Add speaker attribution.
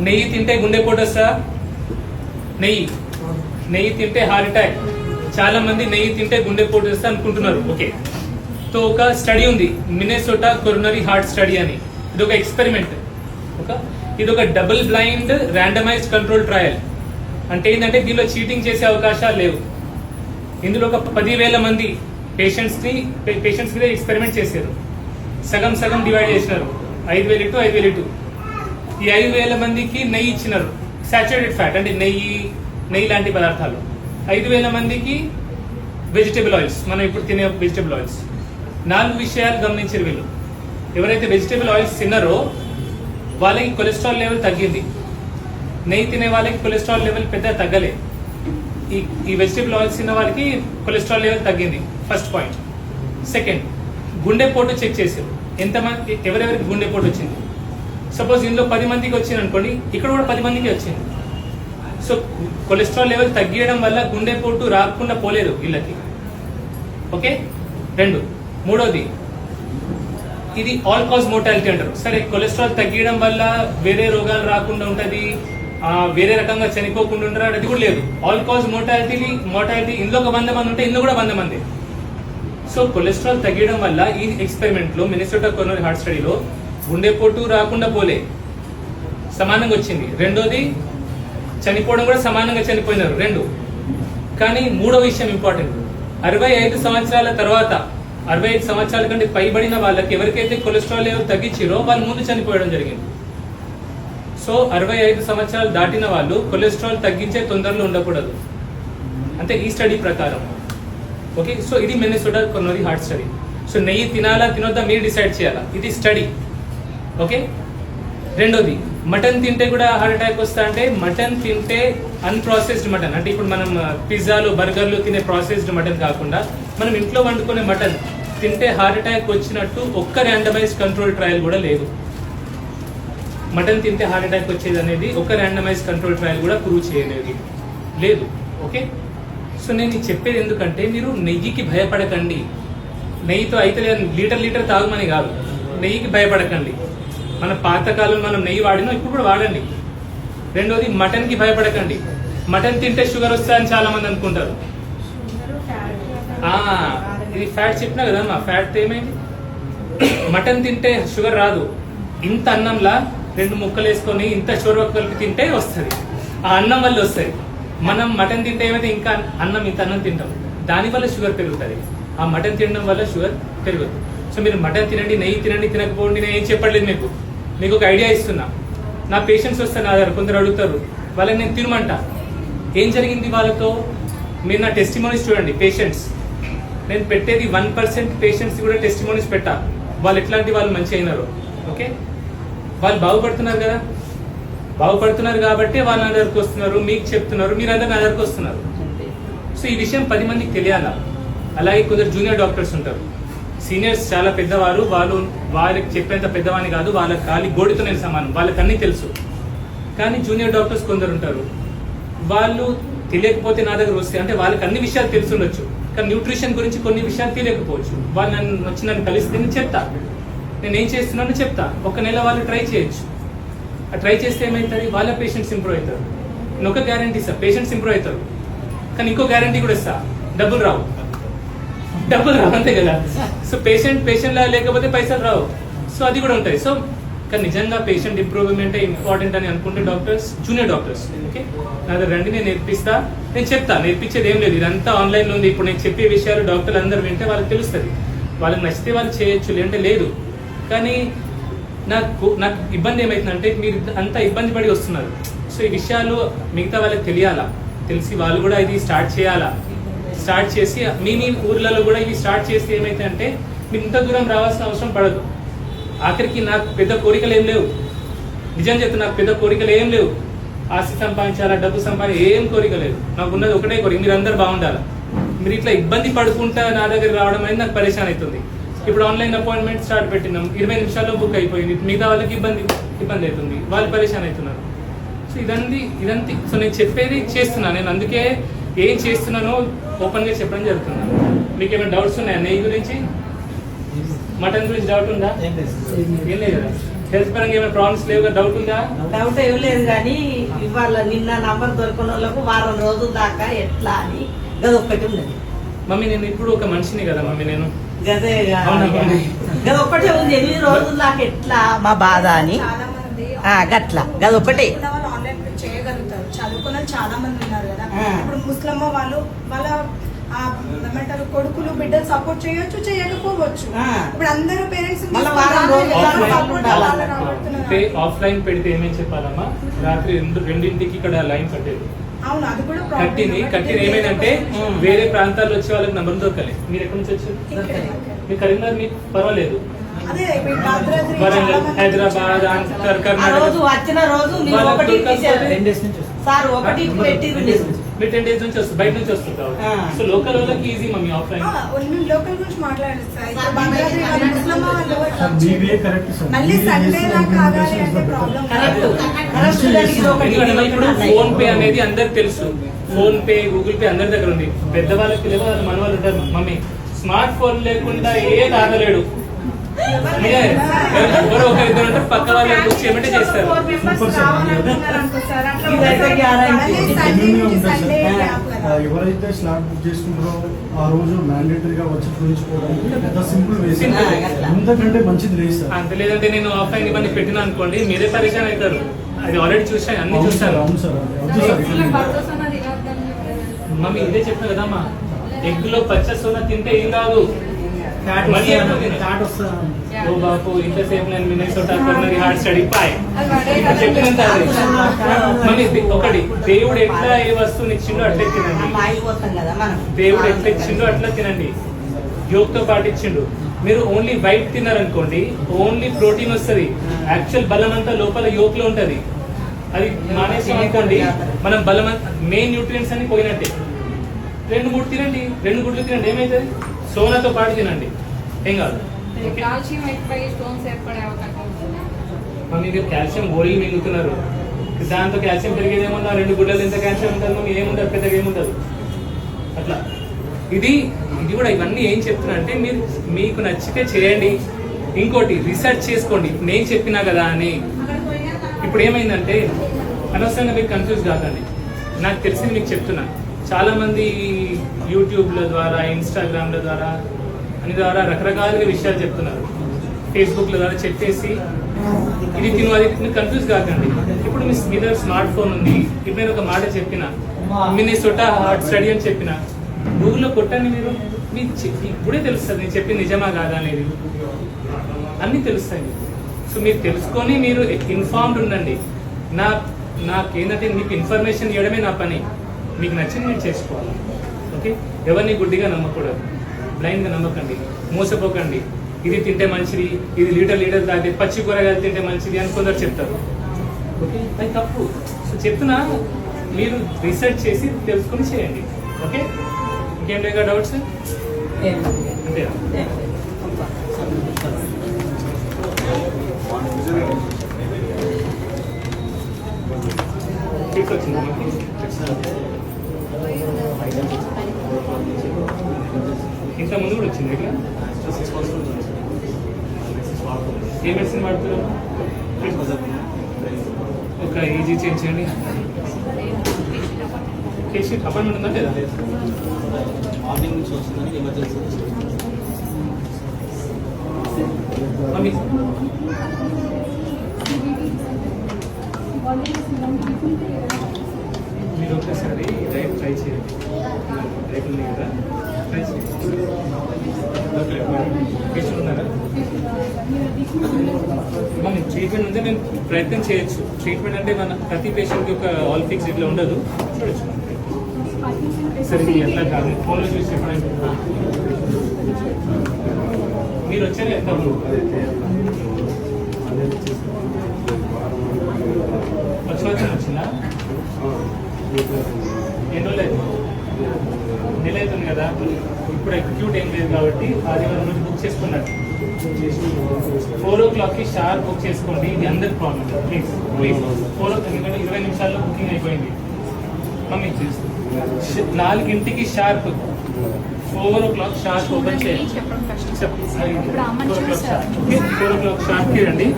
Speaker 1: నెయ్యి తింటే గుండెపోటు వస్తుందా? నెయ్యి తింటే హార్ట్ అటాక్. చాలా మంది నెయ్యి తింటే గుండెపోటు వస్తా అనుకుంటున్నారు. ఓకే, సో ఒక స్టడీ ఉంది, మినెసోటా కొరోనరీ హార్ట్ స్టడీ అని. ఇది ఒక ఎక్స్పెరిమెంట్. ఇది ఒక double blind randomised control trial. అంటే ఏంటంటే దీనిలో చీటింగ్ చేసే అవకాశాలు లేవు. ఇందులో ఒక 10,000 మంది పేషెంట్స్ మీద ఎక్స్పెరిమెంట్ చేశారు. సగం సగం డివైడ్ చేసినారు, 5,000 ఇటు 5,000 ఇటు. ఈ 5,000 మందికి నెయ్యి ఇచ్చినారు, సాచురేటెడ్ ఫ్యాట్ అంటే నెయ్యి లాంటి పదార్థాలు. 5,000 మందికి వెజిటేబుల్ ఆయిల్స్, మనం ఇప్పుడు తినే వెజిటేబుల్ ఆయిల్స్. 4 విషయాలు గమనించారు వీళ్ళు. ఎవరైతే వెజిటేబుల్ ఆయిల్స్ తిన్నారో వాళ్ళకి కొలెస్ట్రాల్ లెవెల్ తగ్గింది. నెయ్యి తినే వాళ్ళకి కొలెస్ట్రాల్ లెవెల్ పెద్ద తగ్గలే. ఈ వెజిటేబుల్ ఆయిల్స్ తిన్న వాళ్ళకి కొలెస్ట్రాల్ లెవెల్ తగ్గింది. First point. సెకండ్, గుండెపోటు చెక్ చేశారు. ఎంతమంది ఎవరెవరికి గుండెపోటు వచ్చింది. సపోజ్ ఇందులో 10 మందికి వచ్చింది అనుకోండి, ఇక్కడ కూడా 10 మందికి వచ్చింది. సో కొలెస్ట్రాల్ లెవెల్ తగ్గియడం వల్ల గుండెపోటు రాకుండా పోలేదు వీళ్ళకి. ఓకే, మూడోది, ఇది ఆల్ కాజ్ మోర్టాలిటీ అంటారు. సరే, కొలెస్ట్రాల్ తగ్గియడం వల్ల వేరే రోగాలు రాకుండా ఉంటది, వేరే రకంగా చనిపోకుండా ఉంటారు, అది కూడా లేదు. ఆల్ కాజ్ మోర్టాలిటీ ఇందులో ఒక 100 మంది ఉంటే ఇందులో కూడా 100 మంది. సో కొలెస్ట్రాల్ తగ్గడం వల్ల ఈ ఎక్స్పెరిమెంట్ లో, మినెసోటా కొరోనరీ హార్ట్ స్టడీలో గుండెపోటు రాకుండా పోలే, సమానంగా వచ్చింది. రెండోది, చనిపోవడం కూడా సమానంగా చనిపోయినారు. కానీ మూడో విషయం ఇంపార్టెంట్, 65 సంవత్సరాల తర్వాత, 65 సంవత్సరాల కంటే పైబడిన వాళ్ళకి ఎవరికైతే కొలెస్ట్రాల్ లెవెల్ తగ్గించారో వాళ్ళు ముందు చనిపోవడం జరిగింది. సో 65 సంవత్సరాలు దాటిన వాళ్ళు కొలెస్ట్రాల్ తగ్గించే తొందరలో ఉండకూడదు, అంటే ఈ స్టడీ ప్రకారం. ఓకే, సో ఇది మినెసోటా కొరోనరీ హార్ట్ స్టడీ. సో నెయ్యి తినాలా తినొద్దా మీరు డిసైడ్ చేయాలా, ఇది స్టడీ. ఓకే, రెండోది, మటన్ తింటే కూడా హార్ట్ అటాక్ వస్తా అంటే, మటన్ తింటే అన్ప్రాసెస్డ్ మటన్, అంటే ఇప్పుడు మనం పిజ్జాలు బర్గర్లు తినే ప్రాసెస్డ్ మటన్ కాకుండా మనం ఇంట్లో వండుకునే మటన్ తింటే హార్ట్ అటాక్ వచ్చినట్టు ఒక్క ర్యాండమైజ్డ్ కంట్రోల్ ట్రయల్ కూడా లేదు. మటన్ తింటే హార్ట్ అటాక్ వచ్చేది అనేది ఒక ర్యాండమైజ్డ్ కంట్రోల్ ట్రయల్ కూడా ప్రూవ్ చేయలేదు, లేదు. ఓకే, సో నేను చెప్పేది ఎందుకంటే మీరు నెయ్యికి భయపడకండి. నెయ్యితో అయితే లీటర్ తాగమని కాదు, నెయ్యికి భయపడకండి. మన పాతకాలం మనం నెయ్యి వాడినా ఇప్పుడు కూడా వాడండి. రెండోది, మటన్ కి భయపడకండి. మటన్ తింటే షుగర్ వస్తా అని చాలా మంది అనుకుంటారు. ఇది ఫ్యాట్ చెప్పినా కదా, మా ఫ్యాట్ ఏమైంది? మటన్ తింటే షుగర్ రాదు. ఇంత అన్నంలా 2 ముక్కలు వేసుకొని ఇంత చోరవ కలిపి తింటే వస్తుంది, ఆ అన్నం వల్ల వస్తుంది. మనం మటన్ తింటే ఏమైతే ఇంకా ఇంత అన్నం తింటాం, దానివల్ల షుగర్ పెరుగుతుంది. ఆ మటన్ తినడం వల్ల షుగర్ పెరగదు. సో మీరు మటన్ తినండి, నెయ్యి తినండి, తినకపోండి, నేను ఏం చెప్పట్లేదు. మీకు ఒక ఐడియా ఇస్తున్నా. నా పేషెంట్స్ వస్తే నా దగ్గర కొందరు అడుగుతారు, వాళ్ళని నేను తినమంటా. ఏం జరిగింది వాళ్ళతో? మీరు నా టెస్టిమోనీస్ చూడండి. పేషెంట్స్ నేను పెట్టేది 1% పేషెంట్స్ కూడా టెస్టిమోనీస్ పెట్టా, వాళ్ళు ఎట్లాంటి వాళ్ళు మంచి అయినారు. ఓకే, వాళ్ళు బాగుపడుతున్నారు కదా, బాగుపడుతున్నారు కాబట్టి వాళ్ళు నా దగ్గరకు వస్తున్నారు, మీకు చెప్తున్నారు, మీరు అందరు నా దగ్గరకు వస్తున్నారు. సో ఈ విషయం 10 మందికి తెలియాలా. అలాగే కొందరు జూనియర్ డాక్టర్స్ ఉంటారు, సీనియర్స్ చాలా పెద్దవారు, వాళ్ళకి చెప్పేంత పెద్దవాని కాదు, వాళ్ళకి ఖాళీ గోడితో నేను సమానం, వాళ్ళకి అన్నీ తెలుసు. కానీ జూనియర్ డాక్టర్స్ కొందరు ఉంటారు, వాళ్ళు తెలియకపోతే నా దగ్గర వస్తే, అంటే వాళ్ళకి అన్ని విషయాలు తెలుసుండొచ్చు కానీ న్యూట్రిషన్ గురించి కొన్ని విషయాలు తెలియకపోవచ్చు. వాళ్ళు నన్ను కలిస్తే నేను చెప్తా, నేను ఏం చేస్తున్నానో చెప్తా. 1 నెల వాళ్ళు ట్రై చేయొచ్చు. ఆ ట్రై చేస్తే ఏమవుతుంది, వాళ్ళ పేషెంట్స్ ఇంప్రూవ్ అవుతారు. నేను ఒక గ్యారంటీ ఇస్తా, పేషెంట్స్ ఇంప్రూవ్ అవుతారు. కానీ ఇంకో గ్యారంటీ కూడా ఇస్తా, డబ్బులు రావు, అంతే కదా. సో పేషెంట్ లా లేకపోతే పైసలు రావు. సో అది కూడా ఉంటాయి. సో కానీ నిజంగా పేషెంట్ ఇంప్రూవ్మెంట్ ఇంపార్టెంట్ అని అనుకుంటే డాక్టర్స్, జూనియర్ డాక్టర్స్, ఓకే, నా దగ్గర రండి, నేను నేర్పిస్తా. నేను చెప్తా, నేర్పించేది ఏం లేదు, ఇదంతా ఆన్లైన్లో ఉంది. ఇప్పుడు నేను చెప్పే విషయాలు డాక్టర్లు అందరూ వింటే వాళ్ళకి తెలుస్తుంది. వాళ్ళకి నచ్చితే వాళ్ళు చేయొచ్చు, లేదంటే లేదు. కానీ నాకు ఇబ్బంది ఏమవుతుందంటే, మీరు అంతా ఇబ్బంది పడి వస్తున్నారు. సో ఈ విషయాలు మిగతా వాళ్ళకి తెలియాలా, తెలిసి వాళ్ళు కూడా ఇది స్టార్ట్ చేయాలా. స్టార్ట్ చేసి మీ ఊర్లలో కూడా ఇవి స్టార్ట్ చేస్తే ఏమైతే అంటే మీరు ఇంత దూరం రావాల్సిన అవసరం పడదు. ఆఖరికి నాకు పెద్ద కోరికలు ఏం లేవు, నిజం చెప్తే నాకు పెద్ద కోరికలు ఏం లేవు. ఆస్తి సంపాదించాలా, డబ్బు ఏం కోరిక లేదు. నాకు ఉన్నది ఒకటే కోరిక, మీరు అందరు బాగుండాలి. మీరు ఇట్లా ఇబ్బంది పడుకుంటా నా దగ్గర రావడం అనేది నాకు పరేషాన్ అవుతుంది. ఇప్పుడు ఆన్లైన్ అపాయింట్మెంట్ స్టార్ట్ పెట్టినాం, 20 నిమిషాల్లో బుక్ అయిపోయింది. మిగతా వాళ్ళకి ఇబ్బంది అవుతుంది, వాళ్ళు పరేషాన్ అవుతున్నారు. సో ఇదంతా సో నేను చెప్పేది చేస్తున్నా. నేను అందుకే ఏం చేస్తున్నానో ఓపెన్ గా చెప్పడం జరుగుతున్నాను. మీకు ఏమైనా డౌట్స్ ఉన్నాయా? నెయ్యి గురించి, మటన్ గురించి డౌట్ ఉందా? ఏం లేదు కదా. హెల్త్ పరంగా ఏమైనా ప్రాబ్లమ్స్ లేవు, డౌట్ ఉందా?
Speaker 2: డౌట్ ఏం లేదు కానీ ఇవాళ నిన్న నంబర్ దొరికిన వాళ్ళకు వారం రోజుల దాకా ఎట్లా అని గదొక్కటి ఉన్నది.
Speaker 1: మమ్మీ నేను ఇప్పుడు ఒక మనిషిని కదా మమ్మీ, నేను
Speaker 2: గదే
Speaker 1: అవునా మమ్మీ?
Speaker 2: గదొక్కటే ఉంది 8 రోజుల దాకా ఎట్లా మా బాధ అని
Speaker 3: చాలా మంది
Speaker 2: గట్ల గదొక్కటే
Speaker 3: చదువుకున్న వాళ్ళు ఆన్లైన్ చేయగలుగుతారు, చదువుకున్న వాళ్ళు చాలా మంది ఉన్నారు కదా.
Speaker 2: ఆ.
Speaker 3: ఇప్పుడు ముస్లిం వాళ్ళ ఏమంటారు కొడుకులు బిడ్డలు సపోర్ట్ చేయొచ్చు, చేయకపోవచ్చు.
Speaker 2: ఆ.
Speaker 3: ఇప్పుడు అందరూ పేరెంట్స్
Speaker 2: మళ్ళా వారం
Speaker 1: ఆఫ్లైన్ పెడితే ఏమేమి చెప్పాలమ్మా, రాత్రి 2ంటికి ఇక్కడ లైన్ కట్టేది
Speaker 3: అవును, అది కూడా
Speaker 1: కట్టింది ఏమైందంటే వేరే ప్రాంతాల్లో వచ్చే వాళ్ళకి నంబర్ దొరకలే. మీరు ఎక్కడి నుంచి వచ్చారు? మీ కరీంనగర్ మీకు పర్వాలేదు,
Speaker 3: అదే ఇప్పుడు భద్రాద్రి
Speaker 1: వరంగల్,
Speaker 3: చాలా మంది
Speaker 1: హైదరాబాద్,
Speaker 2: ఆ రోజు వచ్చిన రోజు మీరు
Speaker 1: వాళ్ళకి
Speaker 2: ఒకటి
Speaker 1: దొరకకపోతే
Speaker 4: 10 days నుంచి
Speaker 2: సార్ ఒకటి పెట్టిరు మీరు.
Speaker 1: మీరు 10 days నుంచి వస్తుంది, బయట నుంచి వస్తుంది
Speaker 2: ఆ.
Speaker 1: సో లోకల్ వాళ్ళకి ఈజీ మమ్మీ ఆఫ్లైన్.
Speaker 3: లోకల్ గురించి మాట్లాడేస్తారు. ఇప్పుడు భద్రాద్రి వాళ్ళు ముస్లిం వాళ్ళు ఎట్లా
Speaker 4: BBA కరెక్ట్ సార్.
Speaker 3: మళ్ళీ సండే దాకా ఆగాలి అంటే ప్రాబ్లం.
Speaker 2: కరెక్ట్ కరెక్ట్ దానికి ఇది ఒకటి.
Speaker 1: ఎందుకంటే ఇప్పుడు ఫోన్ పే అనేది అందరికి తెలుసు, ఫోన్ పే గూగుల్ పే అందరి దగ్గర ఉంది. పెద్దవాళ్ళకి తెలియదు, వాళ్ళ మన వాళ్ళు ఉంటారు. మమ్మీ స్మార్ట్ ఫోన్ లేకుండా ఏ తాగలేడు. ఎవరో ఒక ఇద్దరు ఉంటే పక్క వాళ్ళు బుక్ చేయమంటే చేస్తారు.
Speaker 2: ఇదైతే గ్యారెంటీ.
Speaker 4: ఎవరైతే స్లాట్ బుక్ చేసుకుంటారో ఆ రోజు మ్యాండేటరీగా వచ్చి చూపించుకోవడానికి పెద్ద సింపుల్ వేసి ఎందుకంటే మంచిది లేదు సార్.
Speaker 1: అంత లేదంటే నేను ఆఫ్లైన్ ఇవన్నీ పెట్టినా అనుకోండి, మీరే పరిచయం అవుతారు. అది ఆల్రెడీ చూసాను, అన్ని చూస్తాను.
Speaker 4: అవును సార్, అవును సార్.
Speaker 1: మమ్మీ ఇదే చెప్పిన కదమ్మా, ఎగ్ లో పచ్చ సోనా తింటే ఏం కాదు. మళ్ళీ ఎప్పుడు తిన్నా? ఓ బాపు ఇంతసేపు నేను మిన్నెసోటా కొరినరీ హార్ట్ స్టడీ పాయ్ చెప్పినంత అది. మమ్మీ ఒకటి, దేవుడు ఎట్లా ఏ వస్తువుని ఇచ్చిండో అట్లే తినండి.
Speaker 2: మాయిపోతాం కదా మనం.
Speaker 1: దేవుడు ఎట్లా ఇచ్చిండో అట్లా తినండి. యోగ్ తో పాటు ఇచ్చిండు. మీరు ఓన్లీ వైట్ తిన్నారనుకోండి, ఓన్లీ ప్రోటీన్ వస్తుంది. యాక్చువల్ బలం అంతా లోపల యోగ్ లో ఉంటది. అది మానేసాం అనుకోండి, మనం బలం మెయిన్ న్యూట్రియంట్స్ అన్ని పోయినట్టే. 2-3 తినండి, 2 గుడ్లు తినండి, ఏమైతుంది? సోనాతో పాటు తినండి, ఏం కాదు.
Speaker 5: కాల్షియం ఎక్కువై స్టోన్స్ ఏర్పడే అవకాశం ఉంటుంది.
Speaker 1: మమ్మీ మీరు కాల్షియం గోళీలు మింగుతున్నారు, దాంతో కాల్షియం పెరిగేది ఏమన్నా? 2 గుడ్డలు ఎంత కాల్షియం ఉంటుంది మమ్మీ? ఏముండదు, పెద్దగా ఏముండదు. అట్లా ఇది కూడా ఇవన్నీ ఏం చెప్తున్నా అంటే, మీరు మీకు నచ్చితే చేయండి. ఇంకోటి రీసెర్చ్ చేసుకోండి, నేను చెప్పినా కదా అని. ఇప్పుడు ఏమైందంటే అనవసరంగా మీరు కన్ఫ్యూజ్ కాకండి. నాకు తెలిసింది మీకు చెప్తున్నా. చాలా మంది యూట్యూబ్ల ద్వారా, ఇన్స్టాగ్రామ్ల ద్వారా రకరకాలుగా విషయాలు చెప్తున్నారు. ఫేస్బుక్ల ద్వారా చెప్పేసి ఇది తిను అది మీరు కన్ఫ్యూజ్ కాకండి. ఇప్పుడు మీ దగ్గర స్మార్ట్ ఫోన్ ఉంది. ఇప్పుడు నేను ఒక మాట చెప్పిన, మిన్నెసోటా హార్ట్ స్టడీ అని చెప్పిన, గూగుల్లో కొట్టండి. మీరు ఇప్పుడే తెలుస్తుంది నేను చెప్పింది నిజమా కాదా అనేది, అన్నీ తెలుస్తాయి. సో మీరు తెలుసుకొని మీరు ఇన్ఫార్మ్డ్ ఉండండి. నాకేంటంటే మీకు ఇన్ఫర్మేషన్ ఇవ్వడమే నా పని. మీకు నచ్చింది మీరు చేసుకోవాలి. ఓకే, ఎవరిని గుడ్డిగా నమ్మకూడదు, బ్లైండ్గా నమ్మకండి, మోసపోకండి. ఇది తింటే మంచిది, ఇది లీటర్ తాగితే, పచ్చి కూరగాయలు తింటే మంచిది అని కొందరు చెప్తారు. ఓకే, అది తప్పు. సో చెప్తున్నా, మీరు రీసెర్చ్ చేసి తెలుసుకొని చేయండి. ఓకే, ఇంకేం లేక డౌట్స్? అంతేనా? వచ్చిందా? ఇంత ముందు కూడా వచ్చింది ఇట్లా. ఏ మెడిసిన్ వాడుతున్నారు? ఒక ఈజీ చేంజ్ చేయండి. కేసీ అపాయింట్మెంట్ ఉందా లేదా?
Speaker 6: మార్నింగ్ నుంచి వస్తుందని ఎమర్జెన్సీ
Speaker 1: మమ్మీ మీరు ఒకసారి డైట్ ట్రై చేయండి. డైట్ ఉంది కదా, ట్రై చేయండి. పేషెంట్ ఉన్నారా? మమ్మీ ట్రీట్మెంట్ ఉంటే మేము ప్రయత్నం చేయొచ్చు. ట్రీట్మెంట్ అంటే మన ప్రతి పేషెంట్కి ఒక ఆల్ ఫిక్స్ ఇట్లా ఉండదు, చూడొచ్చు. సరే ఎట్లా కాదు, ఫోన్లో చూసి చెప్పడానికి మీరు వచ్చారు ఎంత వచ్చిందా? ఎన్ని రోజులు అవుతుంది? నెల అవుతుంది కదా. ఇప్పుడు ఎగ్జిక్యూట్ ఏం లేదు కాబట్టి ఆదివారం రోజు బుక్ చేసుకున్నారు. 4 o'clockకి షార్ప్ బుక్ చేసుకోండి. ఇది అందరికి ప్రాబ్లం. ప్లీజ్ 4 o'clock, ఎందుకంటే 20 నిమిషాల్లో బుకింగ్ అయిపోయింది. మమ్మీ 4ంటికి షార్ప్, 4 o'clock షార్ప్ ఓపెన్ చేయండి. 4 o'clock షార్ప్కి రండి.